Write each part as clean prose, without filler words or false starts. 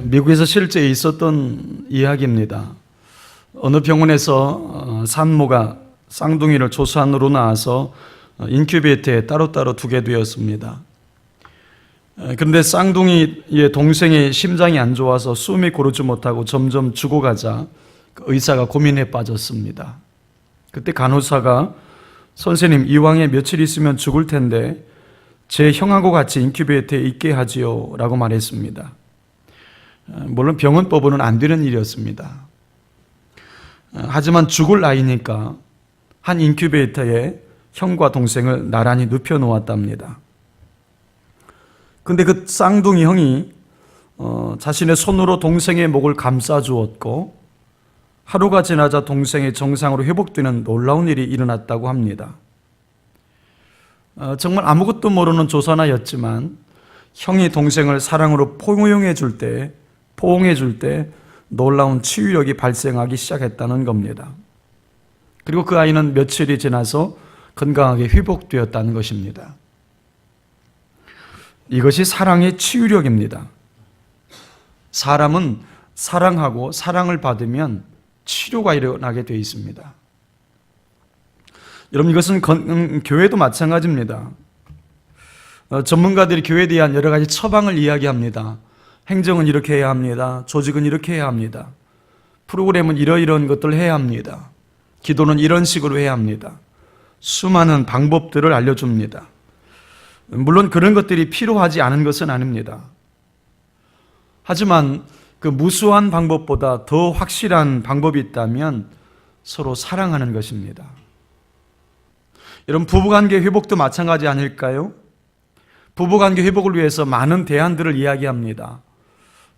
미국에서 실제 있었던 이야기입니다. 어느 병원에서 산모가 쌍둥이를 조산으로 낳아서 인큐베이터에 따로따로 두게 되었습니다. 그런데 쌍둥이의 동생의 심장이 안 좋아서 숨이 고르지 못하고 점점 죽어가자 의사가 고민에 빠졌습니다. 그때 간호사가 선생님, 이왕에 며칠 있으면 죽을 텐데 제 형하고 같이 인큐베이터에 있게 하지요 라고 말했습니다. 물론 병원법으로는 안 되는 일이었습니다. 하지만 죽을 나이니까 한 인큐베이터에 형과 동생을 나란히 눕혀 놓았답니다. 근데 그 쌍둥이 형이 자신의 손으로 동생의 목을 감싸 주었고 하루가 지나자 동생이 정상으로 회복되는 놀라운 일이 일어났다고 합니다. 정말 아무것도 모르는 조산아였지만 형이 동생을 사랑으로 포용해 줄 때 놀라운 치유력이 발생하기 시작했다는 겁니다. 그리고 그 아이는 며칠이 지나서 건강하게 회복되었다는 것입니다. 이것이 사랑의 치유력입니다. 사람은 사랑하고 사랑을 받으면 치료가 일어나게 되어 있습니다. 여러분, 이것은 교회도 마찬가지입니다. 전문가들이 교회에 대한 여러 가지 처방을 이야기합니다. 행정은 이렇게 해야 합니다. 조직은 이렇게 해야 합니다. 프로그램은 이러이러한 것들을 해야 합니다. 기도는 이런 식으로 해야 합니다. 수많은 방법들을 알려줍니다. 물론 그런 것들이 필요하지 않은 것은 아닙니다. 하지만 그 무수한 방법보다 더 확실한 방법이 있다면 서로 사랑하는 것입니다. 여러분, 부부관계 회복도 마찬가지 아닐까요? 부부관계 회복을 위해서 많은 대안들을 이야기합니다.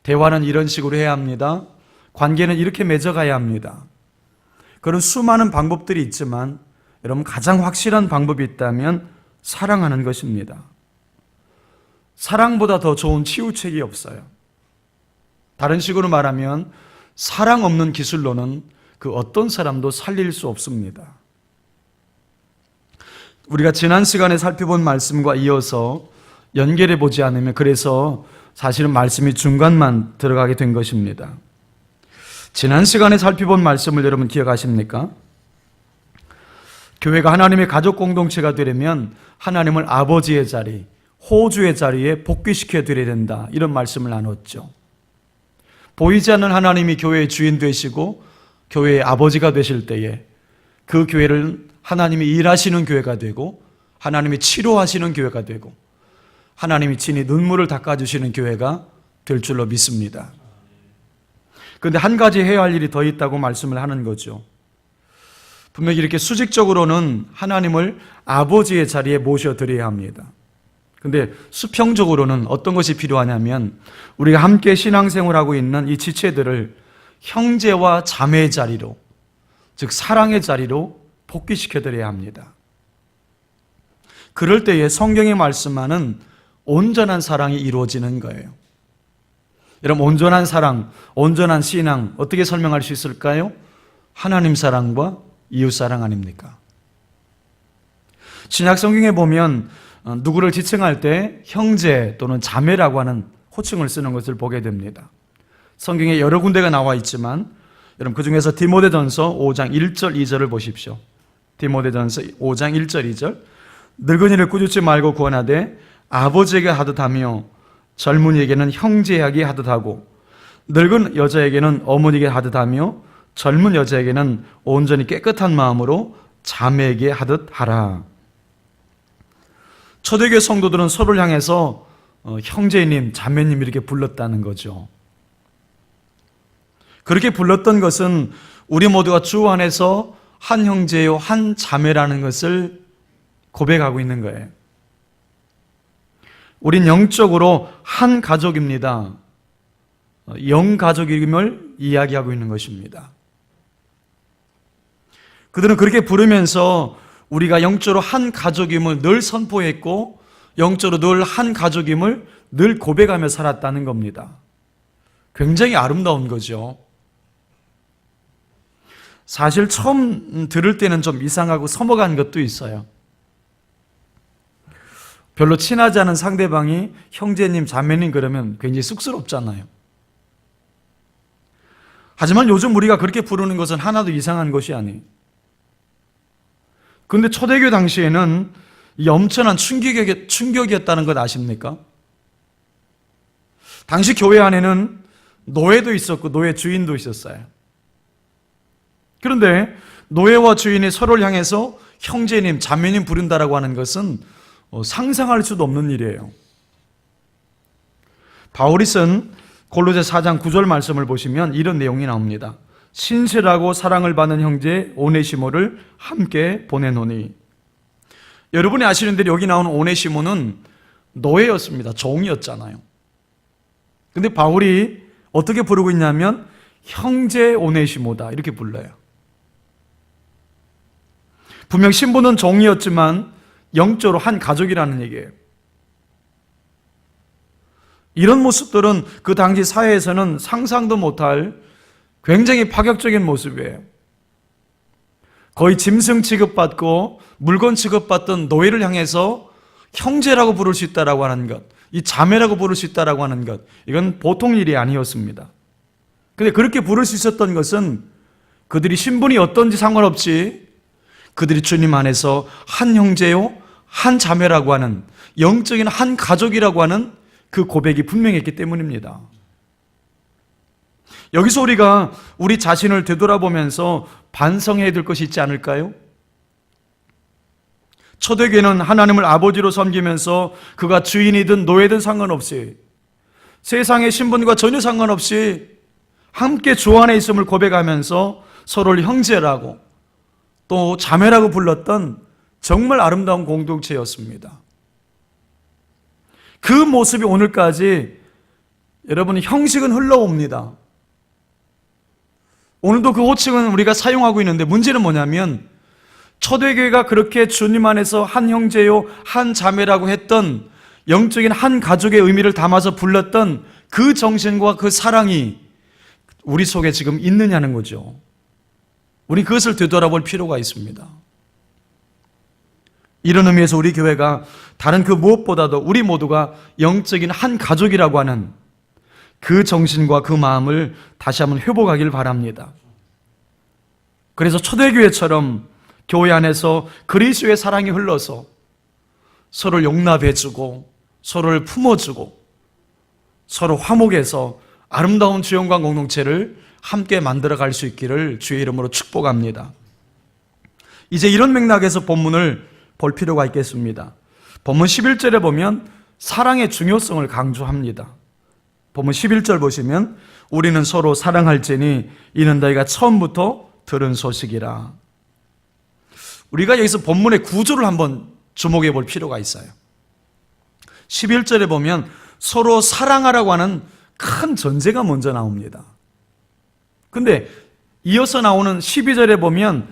대화는 이런 식으로 해야 합니다. 관계는 이렇게 맺어가야 합니다. 그런 수많은 방법들이 있지만 여러분, 가장 확실한 방법이 있다면 사랑하는 것입니다. 사랑보다 더 좋은 치유책이 없어요. 다른 식으로 말하면 사랑 없는 기술로는 그 어떤 사람도 살릴 수 없습니다. 우리가 지난 시간에 살펴본 말씀과 이어서 연결해 보지 않으면 그래서 사실은 말씀이 중간만 들어가게 된 것입니다. 지난 시간에 살펴본 말씀을 여러분 기억하십니까? 교회가 하나님의 가족 공동체가 되려면 하나님을 아버지의 자리, 호주의 자리에 복귀시켜 드려야 된다, 이런 말씀을 나눴죠. 보이지 않는 하나님이 교회의 주인 되시고 교회의 아버지가 되실 때에 그 교회를 하나님이 일하시는 교회가 되고 하나님이 치료하시는 교회가 되고 하나님이 친히 눈물을 닦아주시는 교회가 될 줄로 믿습니다. 그런데 한 가지 해야 할 일이 더 있다고 말씀을 하는 거죠. 분명히 이렇게 수직적으로는 하나님을 아버지의 자리에 모셔드려야 합니다. 그런데 수평적으로는 어떤 것이 필요하냐면 우리가 함께 신앙생활하고 있는 이 지체들을 형제와 자매의 자리로, 즉 사랑의 자리로 복귀시켜드려야 합니다. 그럴 때에 성경이 말씀하는 온전한 사랑이 이루어지는 거예요. 여러분, 온전한 사랑, 온전한 신앙 어떻게 설명할 수 있을까요? 하나님 사랑과 이웃 사랑 아닙니까? 신약 성경에 보면 누구를 지칭할 때 형제 또는 자매라고 하는 호칭을 쓰는 것을 보게 됩니다. 성경에 여러 군데가 나와 있지만 여러분, 그 중에서 디모데전서 5장 1절 2절을 보십시오. 디모데전서 5장 1절 2절. 늙은이를 꾸짖지 말고 구원하되 아버지에게 하듯 하며 젊은이에게는 형제에게 하듯 하고 늙은 여자에게는 어머니에게 하듯 하며 젊은 여자에게는 온전히 깨끗한 마음으로 자매에게 하듯 하라. 초대교회 성도들은 서로를 향해서 형제님, 자매님 이렇게 불렀다는 거죠. 그렇게 불렀던 것은 우리 모두가 주 안에서 한 형제요 한 자매라는 것을 고백하고 있는 거예요. 우린 영적으로 한 가족입니다. 영가족임을 이야기하고 있는 것입니다. 그들은 그렇게 부르면서 우리가 영적으로 한 가족임을 늘 선포했고 영적으로 늘 한 가족임을 늘 고백하며 살았다는 겁니다. 굉장히 아름다운 거죠. 사실 처음 들을 때는 좀 이상하고 서먹한 것도 있어요. 별로 친하지 않은 상대방이 형제님, 자매님 그러면 굉장히 쑥스럽잖아요. 하지만 요즘 우리가 그렇게 부르는 것은 하나도 이상한 것이 아니에요. 그런데 초대교회 당시에는 이 엄청난 충격이었다는 것 아십니까? 당시 교회 안에는 노예도 있었고 노예 주인도 있었어요. 그런데 노예와 주인이 서로를 향해서 형제님, 자매님 부른다라고 하는 것은 상상할 수도 없는 일이에요. 바울이 쓴 골로새 4장 9절 말씀을 보시면 이런 내용이 나옵니다. 신실하고 사랑을 받는 형제 오네시모를 함께 보내노니. 여러분이 아시는 대로 여기 나오는 오네시모는 노예였습니다. 종이었잖아요. 근데 바울이 어떻게 부르고 있냐면 형제 오네시모다 이렇게 불러요. 분명 신부는 종이었지만 영적으로 한 가족이라는 얘기예요. 이런 모습들은 그 당시 사회에서는 상상도 못할 굉장히 파격적인 모습이에요. 거의 짐승 취급받고 물건 취급받던 노예를 향해서 형제라고 부를 수 있다라고 하는 것, 이 자매라고 부를 수 있다라고 하는 것, 이건 보통 일이 아니었습니다. 그런데 그렇게 부를 수 있었던 것은 그들이 신분이 어떤지 상관없이 그들이 주님 안에서 한 형제요, 한 자매라고 하는 영적인 한 가족이라고 하는 그 고백이 분명했기 때문입니다. 여기서 우리가 우리 자신을 되돌아보면서 반성해야 될 것이 있지 않을까요? 초대교회는 하나님을 아버지로 섬기면서 그가 주인이든 노예든 상관없이 세상의 신분과 전혀 상관없이 함께 주 안에 있음을 고백하면서 서로를 형제라고 또 자매라고 불렀던 정말 아름다운 공동체였습니다. 그 모습이 오늘까지 여러분 형식은 흘러옵니다. 오늘도 그 호칭은 우리가 사용하고 있는데 문제는 뭐냐면 초대교회가 그렇게 주님 안에서 한 형제요 한 자매라고 했던 영적인 한 가족의 의미를 담아서 불렀던 그 정신과 그 사랑이 우리 속에 지금 있느냐는 거죠. 우리 그것을 되돌아볼 필요가 있습니다. 이런 의미에서 우리 교회가 다른 그 무엇보다도 우리 모두가 영적인 한 가족이라고 하는 그 정신과 그 마음을 다시 한번 회복하길 바랍니다. 그래서 초대교회처럼 교회 안에서 그리스도의 사랑이 흘러서 서로를 용납해주고 서로를 품어주고 서로 화목해서 아름다운 주영광 공동체를 함께 만들어갈 수 있기를 주의 이름으로 축복합니다. 이제 이런 맥락에서 본문을 볼 필요가 있겠습니다. 본문 11절에 보면 사랑의 중요성을 강조합니다. 본문 11절 보시면 우리는 서로 사랑할지니 이는 너희가 처음부터 들은 소식이라. 우리가 여기서 본문의 구조를 한번 주목해 볼 필요가 있어요. 11절에 보면 서로 사랑하라고 하는 큰 전제가 먼저 나옵니다. 근데 이어서 나오는 12절에 보면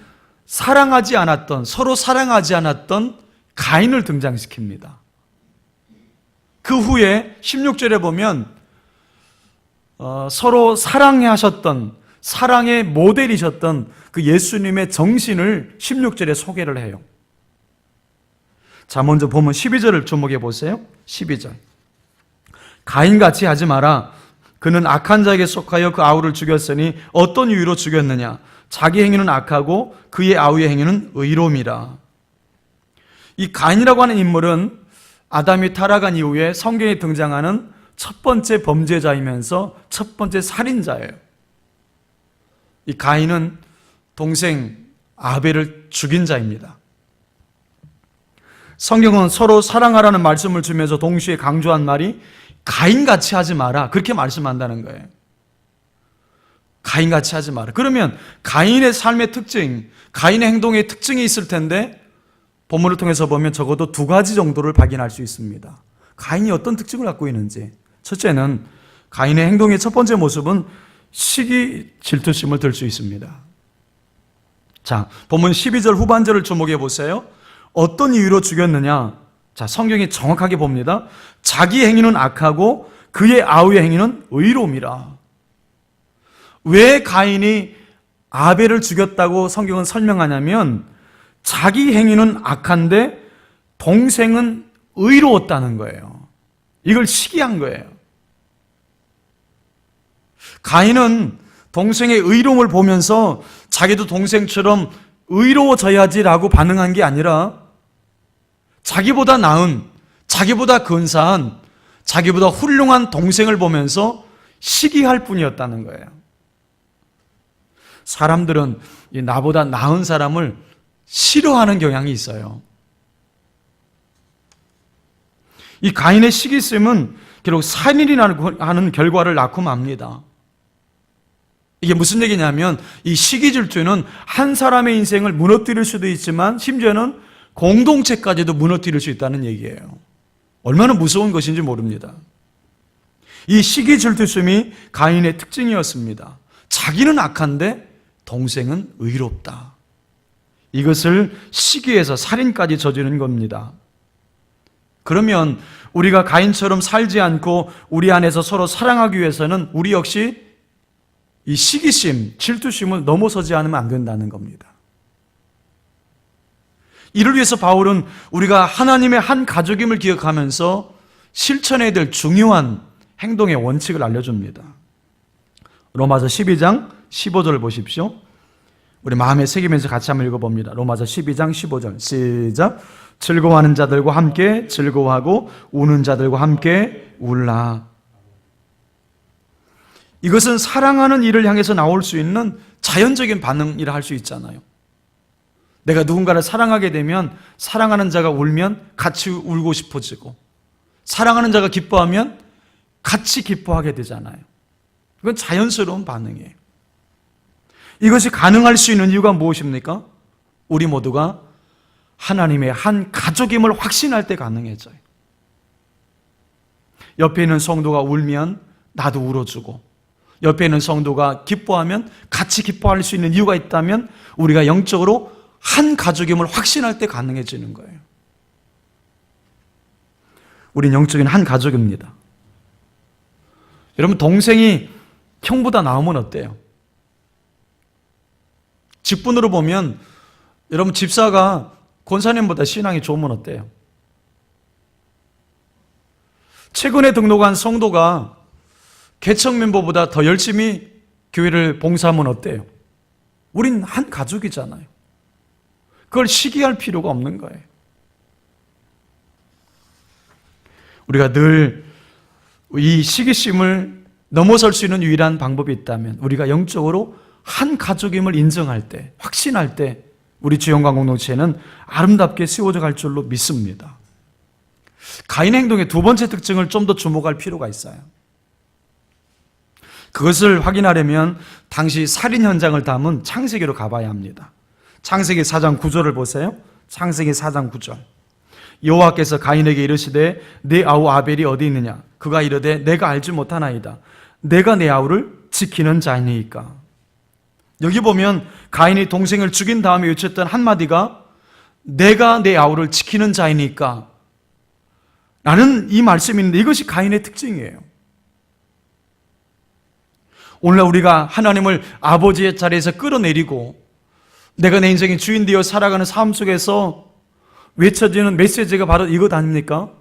사랑하지 않았던, 서로 사랑하지 않았던 가인을 등장시킵니다. 그 후에 16절에 보면 서로 사랑해 하셨던, 사랑의 모델이셨던 그 예수님의 정신을 16절에 소개를 해요. 자, 먼저 보면 12절을 주목해 보세요. 12절. 가인같이 하지 마라. 그는 악한 자에게 속하여 그 아우를 죽였으니 어떤 이유로 죽였느냐? 자기 행위는 악하고 그의 아우의 행위는 의로움이라. 이 가인이라고 하는 인물은 아담이 타락한 이후에 성경에 등장하는 첫 번째 범죄자이면서 첫 번째 살인자예요. 이 가인은 동생 아벨을 죽인 자입니다. 성경은 서로 사랑하라는 말씀을 주면서 동시에 강조한 말이 가인같이 하지 마라, 그렇게 말씀한다는 거예요. 가인같이 하지 마라. 그러면 가인의 삶의 특징, 가인의 행동의 특징이 있을 텐데 본문을 통해서 보면 적어도 두 가지 정도를 발견할 수 있습니다. 가인이 어떤 특징을 갖고 있는지. 첫째는 가인의 행동의 첫 번째 모습은 시기 질투심을 들 수 있습니다. 자, 본문 12절 후반절을 주목해 보세요. 어떤 이유로 죽였느냐? 자, 성경이 정확하게 봅니다. 자기 행위는 악하고 그의 아우의 행위는 의로움이라. 왜 가인이 아벨을 죽였다고 성경은 설명하냐면 자기 행위는 악한데 동생은 의로웠다는 거예요. 이걸 시기한 거예요. 가인은 동생의 의로움을 보면서 자기도 동생처럼 의로워져야지라고 반응한 게 아니라 자기보다 나은, 자기보다 근사한, 자기보다 훌륭한 동생을 보면서 시기할 뿐이었다는 거예요. 사람들은 나보다 나은 사람을 싫어하는 경향이 있어요. 이 가인의 시기심은 결국 살인이라는 결과를 낳고 맙니다. 이게 무슨 얘기냐면 이 시기 질투는 한 사람의 인생을 무너뜨릴 수도 있지만 심지어는 공동체까지도 무너뜨릴 수 있다는 얘기예요. 얼마나 무서운 것인지 모릅니다. 이 시기 질투심이 가인의 특징이었습니다. 자기는 악한데 동생은 의롭다. 이것을 시기해서 살인까지 저지른 겁니다. 그러면 우리가 가인처럼 살지 않고 우리 안에서 서로 사랑하기 위해서는 우리 역시 이 시기심, 질투심을 넘어서지 않으면 안 된다는 겁니다. 이를 위해서 바울은 우리가 하나님의 한 가족임을 기억하면서 실천해야 될 중요한 행동의 원칙을 알려줍니다. 로마서 12장 15절을 보십시오. 우리 마음에 새기면서 같이 한번 읽어봅니다. 로마서 12장 15절 시작. 즐거워하는 자들과 함께 즐거워하고 우는 자들과 함께 울라. 이것은 사랑하는 이를 향해서 나올 수 있는 자연적인 반응이라 할 수 있잖아요. 내가 누군가를 사랑하게 되면 사랑하는 자가 울면 같이 울고 싶어지고 사랑하는 자가 기뻐하면 같이 기뻐하게 되잖아요. 이건 자연스러운 반응이에요. 이것이 가능할 수 있는 이유가 무엇입니까? 우리 모두가 하나님의 한 가족임을 확신할 때 가능해져요. 옆에 있는 성도가 울면 나도 울어주고 옆에 있는 성도가 기뻐하면 같이 기뻐할 수 있는 이유가 있다면 우리가 영적으로 한 가족임을 확신할 때 가능해지는 거예요. 우린 영적인 한 가족입니다. 여러분, 동생이 형보다 나으면 어때요? 직분으로 보면 여러분 집사가 권사님보다 신앙이 좋으면 어때요? 최근에 등록한 성도가 개척 멤버보다 더 열심히 교회를 봉사하면 어때요? 우린 한 가족이잖아요. 그걸 시기할 필요가 없는 거예요. 우리가 늘 이 시기심을 넘어설 수 있는 유일한 방법이 있다면 우리가 영적으로 한 가족임을 인정할 때, 확신할 때 우리 주영광 공동체는 아름답게 세워져 갈 줄로 믿습니다. 가인의 행동의 두 번째 특징을 좀 더 주목할 필요가 있어요. 그것을 확인하려면 당시 살인 현장을 담은 창세기로 가봐야 합니다. 창세기 4장 9절을 보세요. 창세기 4장 9절. 여호와께서 가인에게 이르시되 내 아우 아벨이 어디 있느냐? 그가 이르되 내가 알지 못하나이다. 내가 내 아우를 지키는 자이니까. 여기 보면 가인이 동생을 죽인 다음에 외쳤던 한마디가 내가 내 아우를 지키는 자이니까 라는 이 말씀인데 이것이 가인의 특징이에요. 오늘날 우리가 하나님을 아버지의 자리에서 끌어내리고 내가 내 인생의 주인 되어 살아가는 삶 속에서 외쳐지는 메시지가 바로 이것 아닙니까?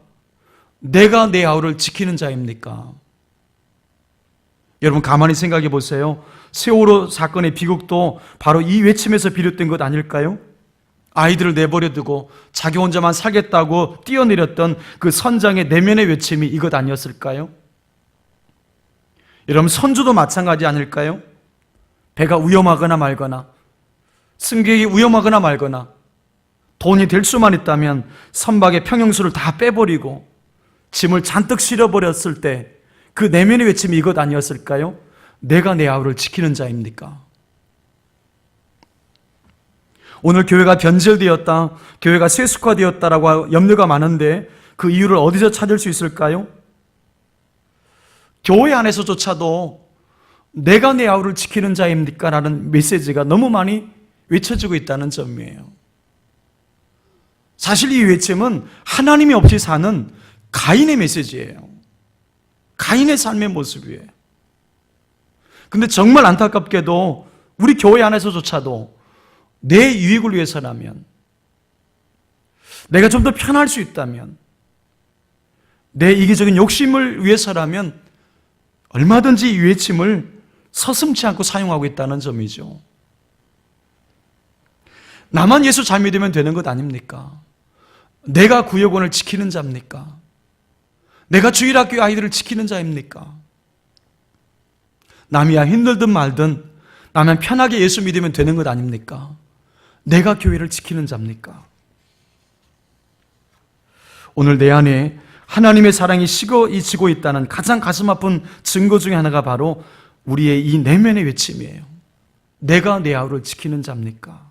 내가 내 아우를 지키는 자입니까? 여러분 가만히 생각해 보세요. 세월호 사건의 비극도 바로 이 외침에서 비롯된 것 아닐까요? 아이들을 내버려 두고 자기 혼자만 살겠다고 뛰어내렸던 그 선장의 내면의 외침이 이것 아니었을까요? 여러분 선주도 마찬가지 아닐까요? 배가 위험하거나 말거나 승객이 위험하거나 말거나 돈이 될 수만 있다면 선박의 평형수를 다 빼버리고 짐을 잔뜩 실어버렸을 때 그 내면의 외침이 이것 아니었을까요? 내가 내 아우를 지키는 자입니까? 오늘 교회가 변질되었다, 교회가 세속화되었다라고 염려가 많은데 그 이유를 어디서 찾을 수 있을까요? 교회 안에서조차도 내가 내 아우를 지키는 자입니까? 라는 메시지가 너무 많이 외쳐지고 있다는 점이에요. 사실 이 외침은 하나님이 없이 사는 가인의 메시지예요. 가인의 삶의 모습이에요. 근데 정말 안타깝게도 우리 교회 안에서조차도 내 유익을 위해서라면, 내가 좀 더 편할 수 있다면, 내 이기적인 욕심을 위해서라면 얼마든지 이 외침을 서슴지 않고 사용하고 있다는 점이죠. 나만 예수 잘 믿으면 되는 것 아닙니까? 내가 구역원을 지키는 자입니까? 내가 주일학교 아이들을 지키는 자입니까? 남이야 힘들든 말든 나만 편하게 예수 믿으면 되는 것 아닙니까? 내가 교회를 지키는 자입니까? 오늘 내 안에 하나님의 사랑이 식어지고 있다는 가장 가슴 아픈 증거 중에 하나가 바로 우리의 이 내면의 외침이에요. 내가 내 아우를 지키는 자입니까?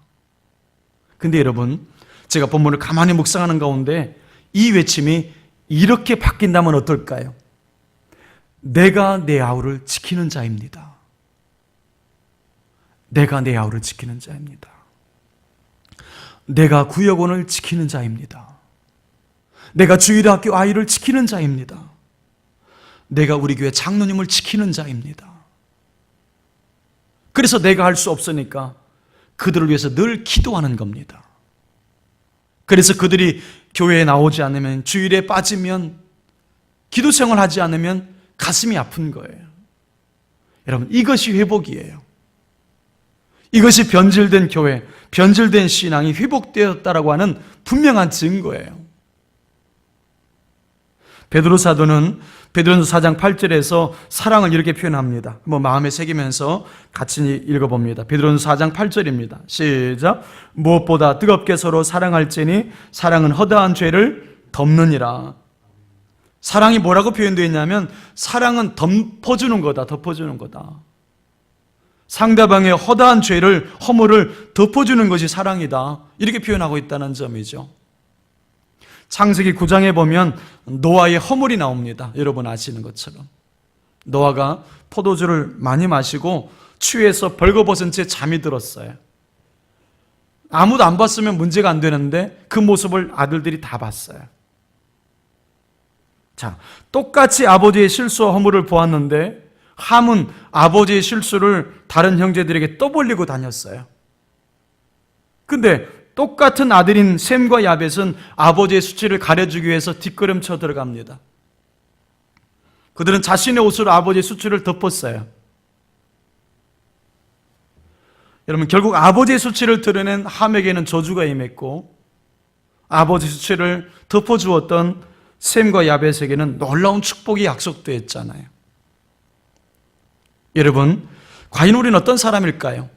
근데 여러분, 제가 본문을 가만히 묵상하는 가운데 이 외침이 이렇게 바뀐다면 어떨까요? 내가 내 아우를 지키는 자입니다. 내가 내 아우를 지키는 자입니다. 내가 구역원을 지키는 자입니다. 내가 주일학교 아이를 지키는 자입니다. 내가 우리 교회 장로님을 지키는 자입니다. 그래서 내가 할 수 없으니까 그들을 위해서 늘 기도하는 겁니다. 그래서 그들이 교회에 나오지 않으면, 주일에 빠지면, 기도 생활하지 않으면 가슴이 아픈 거예요. 여러분, 이것이 회복이에요. 이것이 변질된 교회, 변질된 신앙이 회복되었다라고 하는 분명한 증거예요. 베드로 사도는 베드로전서 4장 8절에서 사랑을 이렇게 표현합니다. 마음에 새기면서 같이 읽어봅니다. 베드로전서 4장 8절입니다. 시작. 무엇보다 뜨겁게 서로 사랑할지니 사랑은 허다한 죄를 덮느니라. 사랑이 뭐라고 표현되어 있냐면 사랑은 덮어주는 거다. 덮어주는 거다. 상대방의 허다한 죄를, 허물을 덮어주는 것이 사랑이다. 이렇게 표현하고 있다는 점이죠. 창세기 9장에 보면 노아의 허물이 나옵니다. 여러분 아시는 것처럼 노아가 포도주를 많이 마시고 취해서 벌거벗은 채 잠이 들었어요. 아무도 안 봤으면 문제가 안 되는데 그 모습을 아들들이 다 봤어요. 자, 똑같이 아버지의 실수와 허물을 보았는데 함은 아버지의 실수를 다른 형제들에게 떠벌리고 다녔어요. 근데 똑같은 아들인 셈과 야벳은 아버지의 수치를 가려주기 위해서 뒷걸음쳐 들어갑니다. 그들은 자신의 옷으로 아버지의 수치를 덮었어요. 여러분, 결국 아버지의 수치를 드러낸 함에게는 저주가 임했고 아버지의 수치를 덮어주었던 셈과 야벳에게는 놀라운 축복이 약속되었잖아요. 여러분, 과연 우리는 어떤 사람일까요?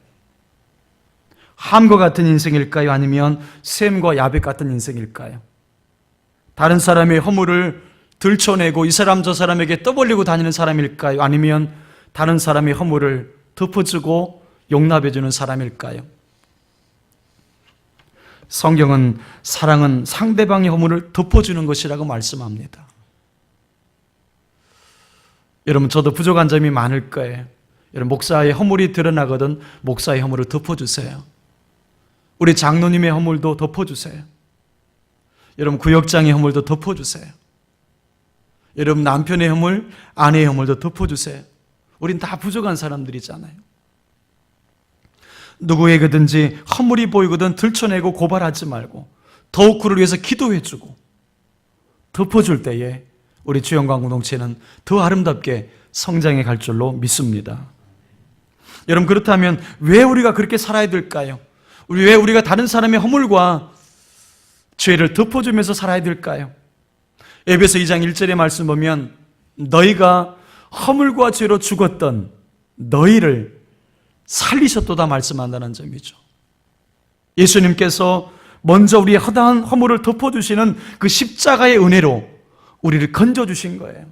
함과 같은 인생일까요? 아니면 셈과 야벳 같은 인생일까요? 다른 사람의 허물을 들춰내고 이 사람 저 사람에게 떠벌리고 다니는 사람일까요? 아니면 다른 사람의 허물을 덮어주고 용납해주는 사람일까요? 성경은 사랑은 상대방의 허물을 덮어주는 것이라고 말씀합니다. 여러분, 저도 부족한 점이 많을 거예요. 여러분, 목사의 허물이 드러나거든 목사의 허물을 덮어주세요. 우리 장로님의 허물도 덮어주세요. 여러분, 구역장의 허물도 덮어주세요. 여러분, 남편의 허물, 아내의 허물도 덮어주세요. 우린 다 부족한 사람들이잖아요. 누구에게든지 허물이 보이거든 들춰내고 고발하지 말고 더욱 그를 위해서 기도해주고 덮어줄 때에 우리 주영광 공동체는 더 아름답게 성장해 갈 줄로 믿습니다. 여러분, 그렇다면 왜 우리가 그렇게 살아야 될까요? 왜 우리가 다른 사람의 허물과 죄를 덮어주면서 살아야 될까요? 에베소 2장 1절의 말씀 보면 너희가 허물과 죄로 죽었던 너희를 살리셨도다 말씀한다는 점이죠. 예수님께서 먼저 우리의 허다한 허물을 덮어주시는 그 십자가의 은혜로 우리를 건져주신 거예요.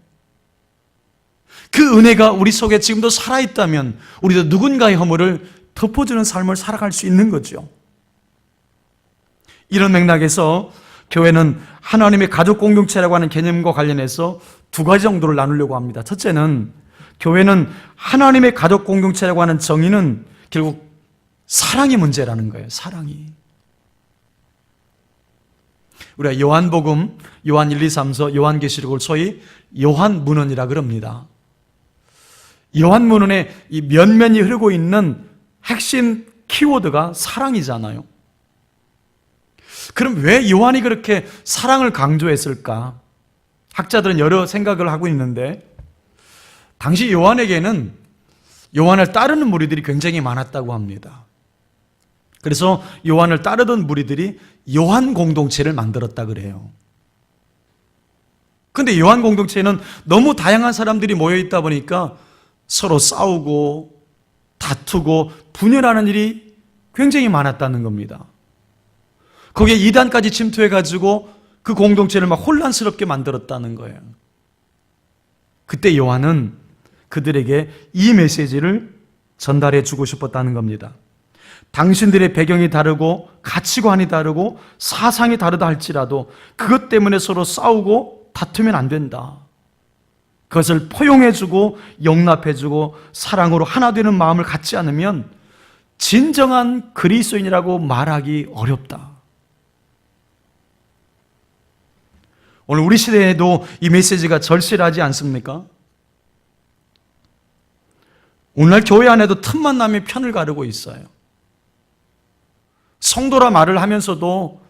그 은혜가 우리 속에 지금도 살아있다면 우리도 누군가의 허물을 덮어주는 삶을 살아갈 수 있는 거죠. 이런 맥락에서 교회는 하나님의 가족 공동체라고 하는 개념과 관련해서 두 가지 정도를 나누려고 합니다. 첫째는 교회는 하나님의 가족 공동체라고 하는 정의는 결국 사랑의 문제라는 거예요. 사랑이. 우리가 요한복음, 요한 1, 2, 3서, 요한계시록을 소위 요한문헌이라 그럽니다. 요한문헌에 이 면면이 흐르고 있는 핵심 키워드가 사랑이잖아요. 그럼 왜 요한이 그렇게 사랑을 강조했을까? 학자들은 여러 생각을 하고 있는데 당시 요한에게는 요한을 따르는 무리들이 굉장히 많았다고 합니다. 그래서 요한을 따르던 무리들이 요한 공동체를 만들었다 그래요. 근데 요한 공동체는 너무 다양한 사람들이 모여 있다 보니까 서로 싸우고 다투고 분열하는 일이 굉장히 많았다는 겁니다. 거기에 이단까지 침투해가지고 그 공동체를 막 혼란스럽게 만들었다는 거예요. 그때 요한은 그들에게 이 메시지를 전달해 주고 싶었다는 겁니다. 당신들의 배경이 다르고 가치관이 다르고 사상이 다르다 할지라도 그것 때문에 서로 싸우고 다투면 안 된다. 그것을 포용해주고 용납해주고 사랑으로 하나 되는 마음을 갖지 않으면 진정한 그리스도인이라고 말하기 어렵다. 오늘 우리 시대에도 이 메시지가 절실하지 않습니까? 오늘날 교회 안에도 틈만 나면 편을 가르고 있어요. 성도라 말을 하면서도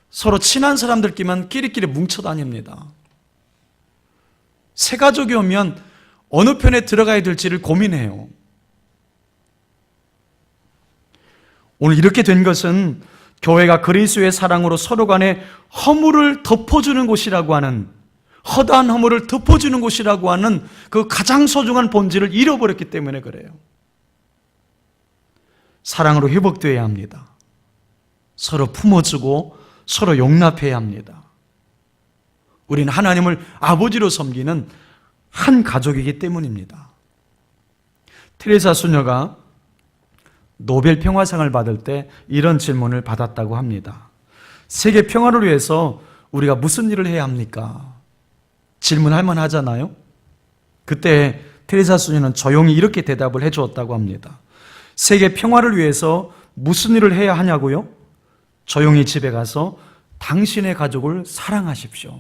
서로 친한 사람들끼리만 끼리끼리 뭉쳐 다닙니다. 새 가족이 오면 어느 편에 들어가야 될지를 고민해요. 오늘 이렇게 된 것은 교회가 그리스도의 사랑으로 서로 간에 허물을 덮어주는 곳이라고 하는, 허다한 허물을 덮어주는 곳이라고 하는 그 가장 소중한 본질을 잃어버렸기 때문에 그래요. 사랑으로 회복되어야 합니다. 서로 품어주고 서로 용납해야 합니다. 우리는 하나님을 아버지로 섬기는 한 가족이기 때문입니다. 테레사 수녀가 노벨 평화상을 받을 때 이런 질문을 받았다고 합니다. 세계 평화를 위해서 우리가 무슨 일을 해야 합니까? 질문할 만하잖아요. 그때 테레사 수녀는 조용히 이렇게 대답을 해주었다고 합니다. 세계 평화를 위해서 무슨 일을 해야 하냐고요? 조용히 집에 가서 당신의 가족을 사랑하십시오.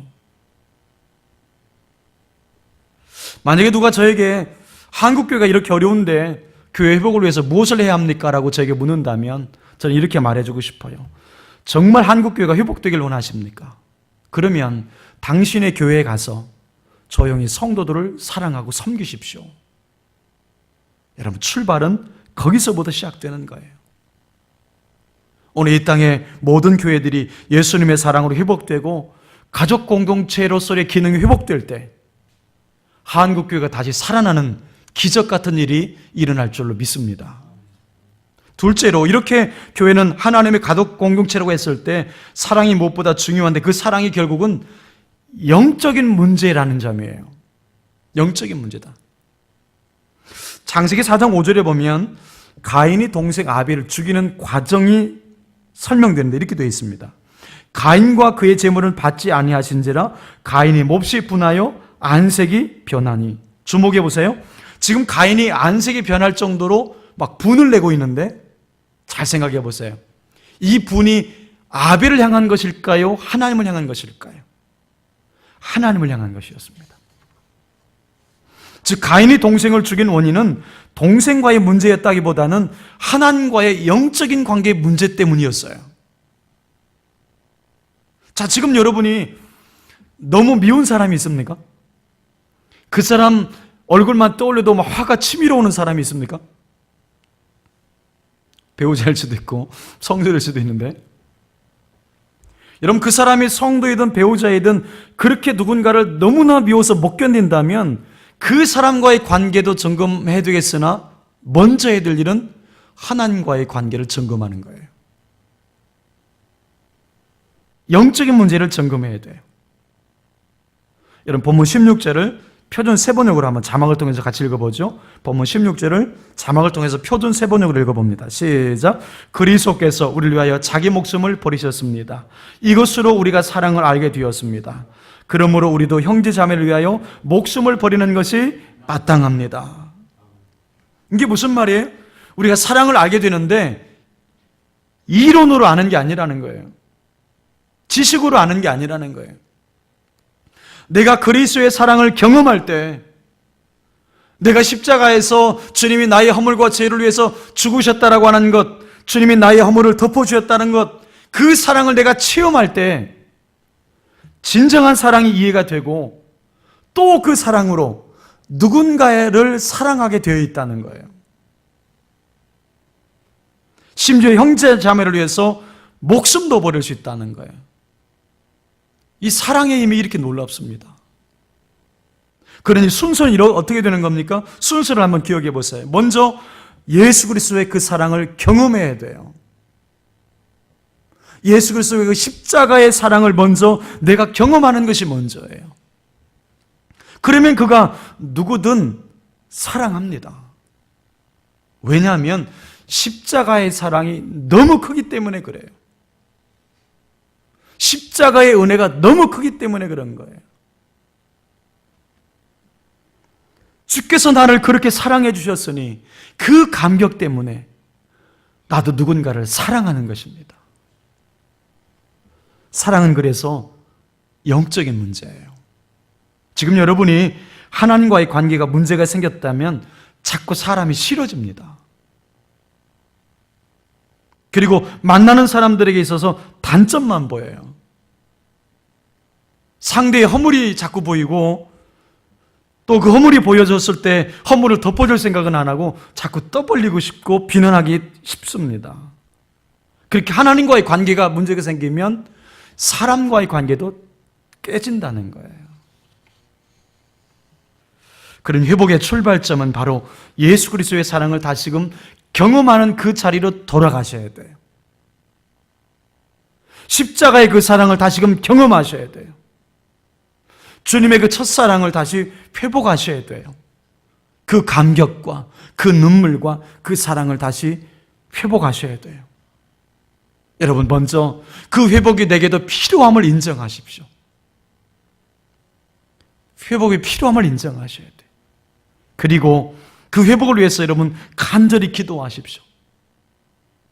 만약에 누가 저에게 한국교회가 이렇게 어려운데 교회 회복을 위해서 무엇을 해야 합니까? 라고 저에게 묻는다면 저는 이렇게 말해주고 싶어요. 정말 한국교회가 회복되길 원하십니까? 그러면 당신의 교회에 가서 조용히 성도들을 사랑하고 섬기십시오. 여러분, 출발은 거기서부터 시작되는 거예요. 오늘 이 땅의 모든 교회들이 예수님의 사랑으로 회복되고 가족 공동체로서의 기능이 회복될 때 한국교회가 다시 살아나는 기적 같은 일이 일어날 줄로 믿습니다. 둘째로, 이렇게 교회는 하나님의 가족 공동체라고 했을 때 사랑이 무엇보다 중요한데 그 사랑이 결국은 영적인 문제라는 점이에요. 영적인 문제다. 창세기 4장 5절에 보면 가인이 동생 아벨을 죽이는 과정이 설명되는데 이렇게 되어 있습니다. 가인과 그의 재물은 받지 아니하신지라 가인이 몹시 분하여 안색이 변하니. 주목해 보세요. 지금 가인이 안색이 변할 정도로 막 분을 내고 있는데 잘 생각해 보세요. 이 분이 아벨을 향한 것일까요? 하나님을 향한 것일까요? 하나님을 향한 것이었습니다. 즉 가인이 동생을 죽인 원인은 동생과의 문제였다기보다는 하나님과의 영적인 관계의 문제 때문이었어요. 자, 지금 여러분이 너무 미운 사람이 있습니까? 그 사람 얼굴만 떠올려도 막 화가 치밀어 오는 사람이 있습니까? 배우자일 수도 있고 성도일 수도 있는데, 여러분, 그 사람이 성도이든 배우자이든 그렇게 누군가를 너무나 미워서 못 견딘다면 그 사람과의 관계도 점검해야 되겠으나 먼저 해야 될 일은 하나님과의 관계를 점검하는 거예요. 영적인 문제를 점검해야 돼요. 여러분, 본문 16절을 표준 세번역으로 한번 자막을 통해서 같이 읽어보죠. 본문 16절을 자막을 통해서 표준 세번역으로 읽어봅니다. 시작. 그리스도께서 우리를 위하여 자기 목숨을 버리셨습니다. 이것으로 우리가 사랑을 알게 되었습니다. 그러므로 우리도 형제 자매를 위하여 목숨을 버리는 것이 마땅합니다. 이게 무슨 말이에요? 우리가 사랑을 알게 되는데 이론으로 아는 게 아니라는 거예요. 지식으로 아는 게 아니라는 거예요. 내가 그리스도의 사랑을 경험할 때, 내가 십자가에서 주님이 나의 허물과 죄를 위해서 죽으셨다라고 하는 것, 주님이 나의 허물을 덮어주셨다는 것, 그 사랑을 내가 체험할 때 진정한 사랑이 이해가 되고 또 그 사랑으로 누군가를 사랑하게 되어 있다는 거예요. 심지어 형제 자매를 위해서 목숨도 버릴 수 있다는 거예요. 이 사랑의 힘이 이렇게 놀랍습니다. 그러니 순서는 어떻게 되는 겁니까? 순서를 한번 기억해 보세요. 먼저 예수 그리스도의 그 사랑을 경험해야 돼요. 예수 그리스도의 그 십자가의 사랑을 먼저 내가 경험하는 것이 먼저예요. 그러면 그가 누구든 사랑합니다. 왜냐하면 십자가의 사랑이 너무 크기 때문에 그래요. 십자가의 은혜가 너무 크기 때문에 그런 거예요. 주께서 나를 그렇게 사랑해 주셨으니 그 감격 때문에 나도 누군가를 사랑하는 것입니다. 사랑은 그래서 영적인 문제예요. 지금 여러분이 하나님과의 관계가 문제가 생겼다면 자꾸 사람이 싫어집니다. 그리고 만나는 사람들에게 있어서 단점만 보여요. 상대의 허물이 자꾸 보이고 또 그 허물이 보여졌을 때 허물을 덮어줄 생각은 안 하고 자꾸 떠벌리고 싶고 비난하기 쉽습니다. 그렇게 하나님과의 관계가 문제가 생기면 사람과의 관계도 깨진다는 거예요. 그런 회복의 출발점은 바로 예수 그리스도의 사랑을 다시금 경험하는 그 자리로 돌아가셔야 돼요. 십자가의 그 사랑을 다시금 경험하셔야 돼요. 주님의 그 첫사랑을 다시 회복하셔야 돼요. 그 감격과 그 눈물과 그 사랑을 다시 회복하셔야 돼요. 여러분, 먼저 그 회복이 내게도 필요함을 인정하십시오. 회복의 필요함을 인정하셔야 돼요. 그리고 그 회복을 위해서 여러분 간절히 기도하십시오.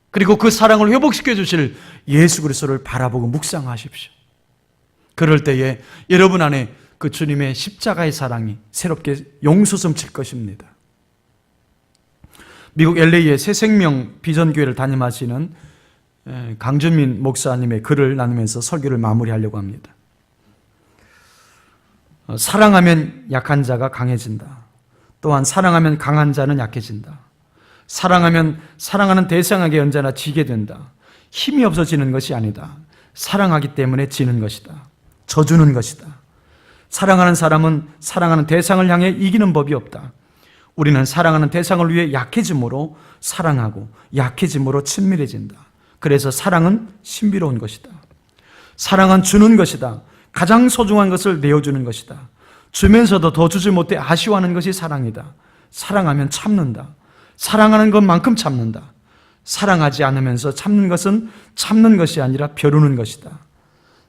그리고 그 사랑을 회복시켜 주실 예수 그리스도를 바라보고 묵상하십시오. 그럴 때에 여러분 안에 그 주님의 십자가의 사랑이 새롭게 용솟음칠 것입니다. 미국 LA의 새생명 비전교회를 담임하시는 강준민 목사님의 글을 나누면서 설교를 마무리하려고 합니다. 사랑하면 약한 자가 강해진다. 또한 사랑하면 강한 자는 약해진다. 사랑하면 사랑하는 대상에게 언제나 지게 된다. 힘이 없어지는 것이 아니다. 사랑하기 때문에 지는 것이다. 져주는 것이다. 사랑하는 사람은 사랑하는 대상을 향해 이기는 법이 없다. 우리는 사랑하는 대상을 위해 약해짐으로 사랑하고 약해짐으로 친밀해진다. 그래서 사랑은 신비로운 것이다. 사랑은 주는 것이다. 가장 소중한 것을 내어주는 것이다. 주면서도 더 주지 못해 아쉬워하는 것이 사랑이다. 사랑하면 참는다. 사랑하는 것만큼 참는다. 사랑하지 않으면서 참는 것은 참는 것이 아니라 벼르는 것이다.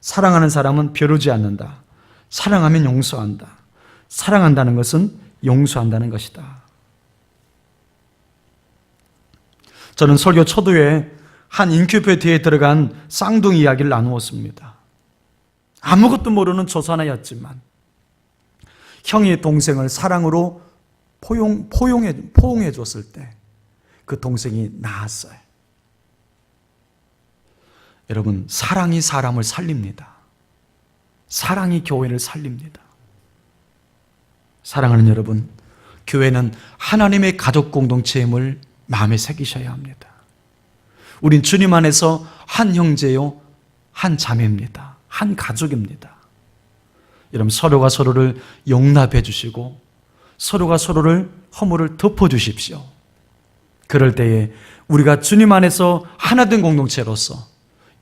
사랑하는 사람은 벼르지 않는다. 사랑하면 용서한다. 사랑한다는 것은 용서한다는 것이다. 저는 설교 초두에 한 인큐베이터에 들어간 쌍둥이 이야기를 나누었습니다. 아무것도 모르는 조사나였지만 형이 동생을 사랑으로 포용해 줬을 때 그 동생이 나았어요. 여러분, 사랑이 사람을 살립니다. 사랑이 교회를 살립니다. 사랑하는 여러분, 교회는 하나님의 가족 공동체임을 마음에 새기셔야 합니다. 우린 주님 안에서 한 형제요, 한 자매입니다. 한 가족입니다. 여러분, 서로가 서로를 용납해 주시고 서로가 서로를 허물을 덮어 주십시오. 그럴 때에 우리가 주님 안에서 하나 된 공동체로서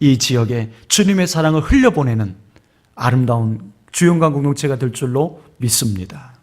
이 지역에 주님의 사랑을 흘려보내는 아름다운 주영강 공동체가 될 줄로 믿습니다.